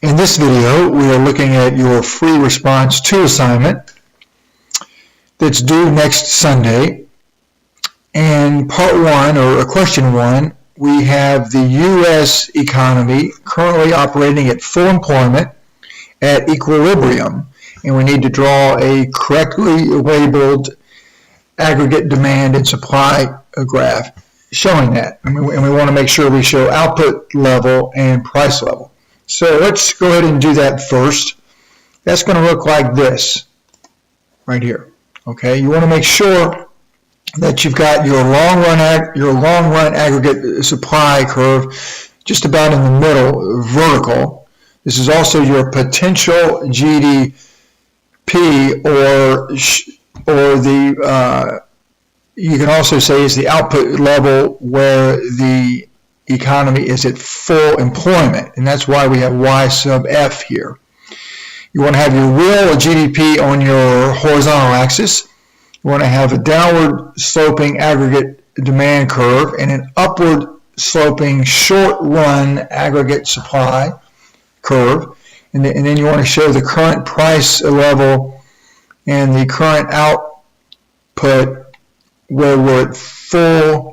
In this video, we are looking at your free response 2 assignment that's due next Sunday. And part 1, or question 1, we have the U.S. economy currently operating at full employment at equilibrium, and we need to draw a correctly labeled aggregate demand and supply graph showing that. And we want to make sure we show output level and price level. So let's go ahead and do that first. That's going to look like this right here. Okay, you want to make sure that you've got your long run aggregate supply curve just about in the middle, vertical. This is also your potential GDP, or the you can also say is the output level where the economy is at full employment, and that's why we have Y sub F here. You want to have your real GDP on your horizontal axis. You want to have a downward sloping aggregate demand curve and an upward sloping short run aggregate supply curve, and then you want to show the current price level and the current output where we're at full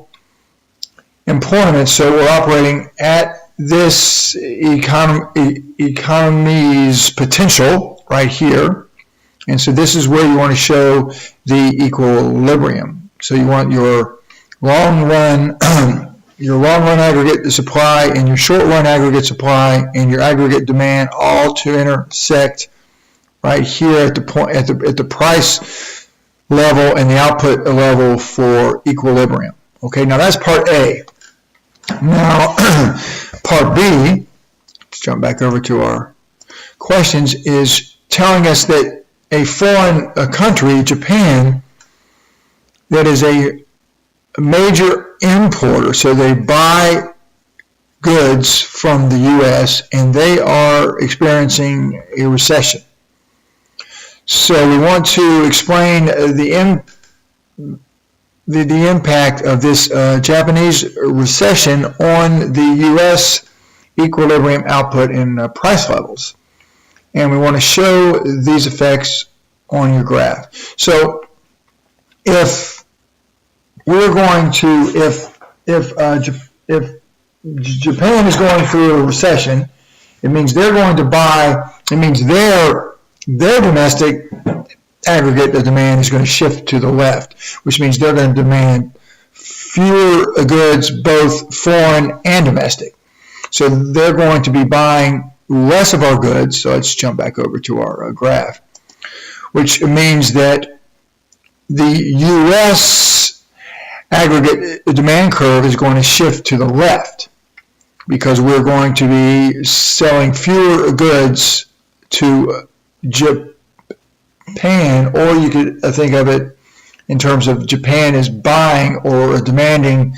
employment. So we're operating at this economy's potential right here, and so this is where you want to show the equilibrium. So you want your long run aggregate supply and your short run aggregate supply and your aggregate demand all to intersect right here at the point at the price level and the output level for equilibrium. Okay, now that's part A. Now, part B, let's jump back over to our questions, is telling us that a foreign country, Japan, that is a major importer, so they buy goods from the U.S. and they are experiencing a recession. So we want to explain the impact of this Japanese recession on the U.S. equilibrium output and price levels. And we want to show these effects on your graph. So if we're going to, if Japan is going through a recession, it means they're going to buy, it means their domestic aggregate demand is going to shift to the left, which means they're going to demand fewer goods, both foreign and domestic. So they're going to be buying less of our goods. So let's jump back over to our graph, which means that the U.S. aggregate demand curve is going to shift to the left because we're going to be selling fewer goods to Japan, or you could think of it in terms of Japan is buying or demanding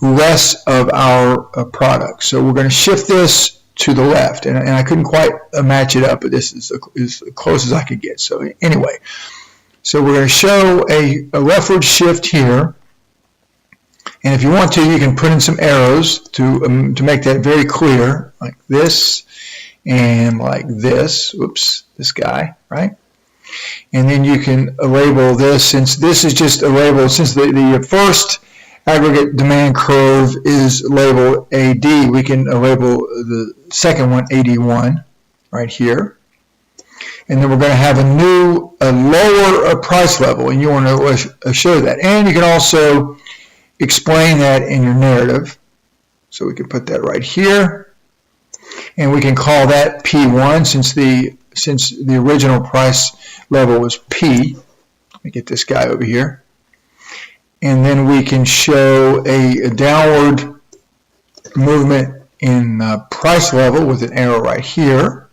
less of our products. So we're going to shift this to the left, and I couldn't quite match it up, but this is as close as I could get. So anyway, so we're going to show a leftward shift here, and if you want to, you can put in some arrows to make that very clear, like this and like this. Whoops, this guy, right? And then you can label this, since this is just a label, since the first aggregate demand curve is labeled AD, we can label the second one AD1 right here. And then we're going to have a lower price level, and you want to show that. And you can also explain that in your narrative. So we can put that right here. And we can call that P1 since the original price level was P. Let me get this guy over here. And then we can show a downward movement in price level with an arrow right here.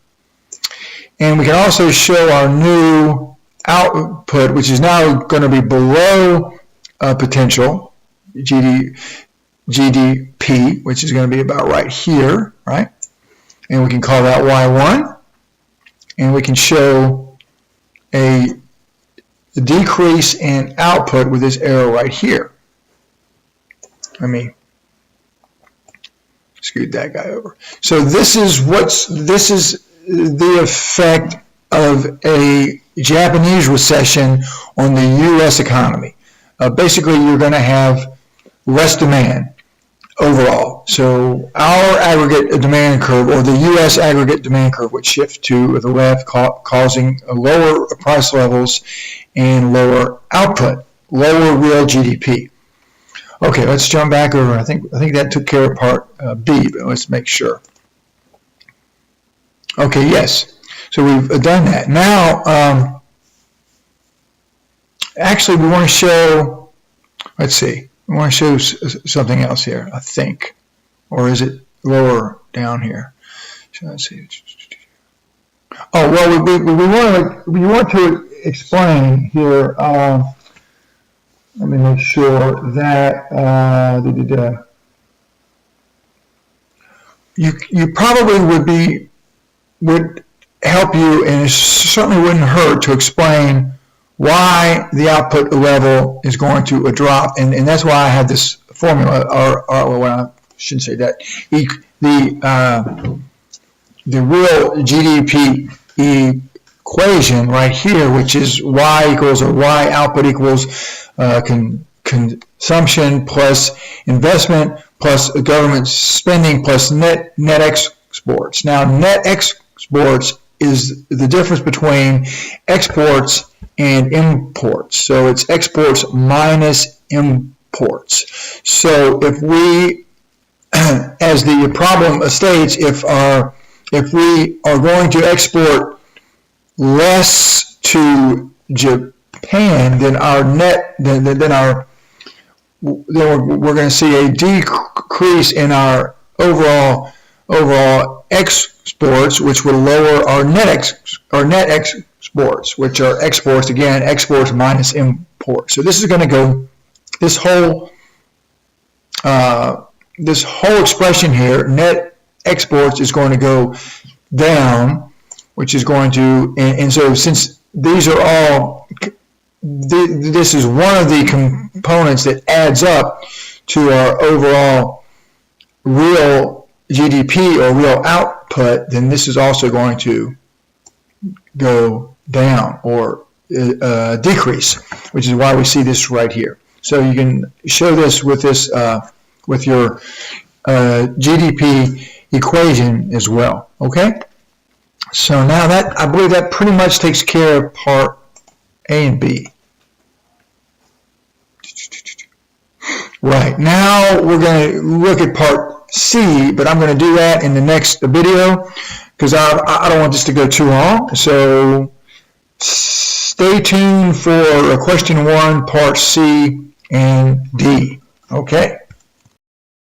And we can also show our new output, which is now going to be below potential GDP, which is going to be about right here, right? And we can call that Y1. And we can show a decrease in output with this arrow right here. Let me scoot that guy over. So this is the effect of a Japanese recession on the U.S. economy. Basically, you're going to have less demand overall. So our aggregate demand curve, or the U.S. aggregate demand curve, would shift to the left, causing lower price levels and lower output, lower real GDP. Okay, let's jump back over. I think that took care of part B, but let's make sure. Okay, yes. So we've done that. Now, actually, we want to show, let's see, we want to show something else here, I think. Or is it lower down here? So let's see. Oh, well, we want to explain here, let me make sure that you probably would help you, and it certainly wouldn't hurt to explain why the output level is going to drop, and that's why I have this formula, or well, I shouldn't say that. The real GDP equation right here, which is Y equals, or Y output equals consumption plus investment plus government spending plus net exports. Now, net exports is the difference between exports and imports. So it's exports minus imports. So if we, as the problem states, if we are going to export less to Japan, then we're going to see a decrease in our overall exports, which will lower our net exports, which are exports minus imports. So this is going to go, this whole expression here, net exports, is going to go down, which is going to, and so since these are all, this is one of the components that adds up to our overall real GDP or real output, then this is also going to go down or decrease, which is why we see this right here. So you can show this with with your GDP equation as well. Okay. So now I believe that pretty much takes care of part A and B. Right, now we're going to look at part C, but I'm going to do that in the next video because I don't want this to go too long. So stay tuned for question 1, part C and D. Okay.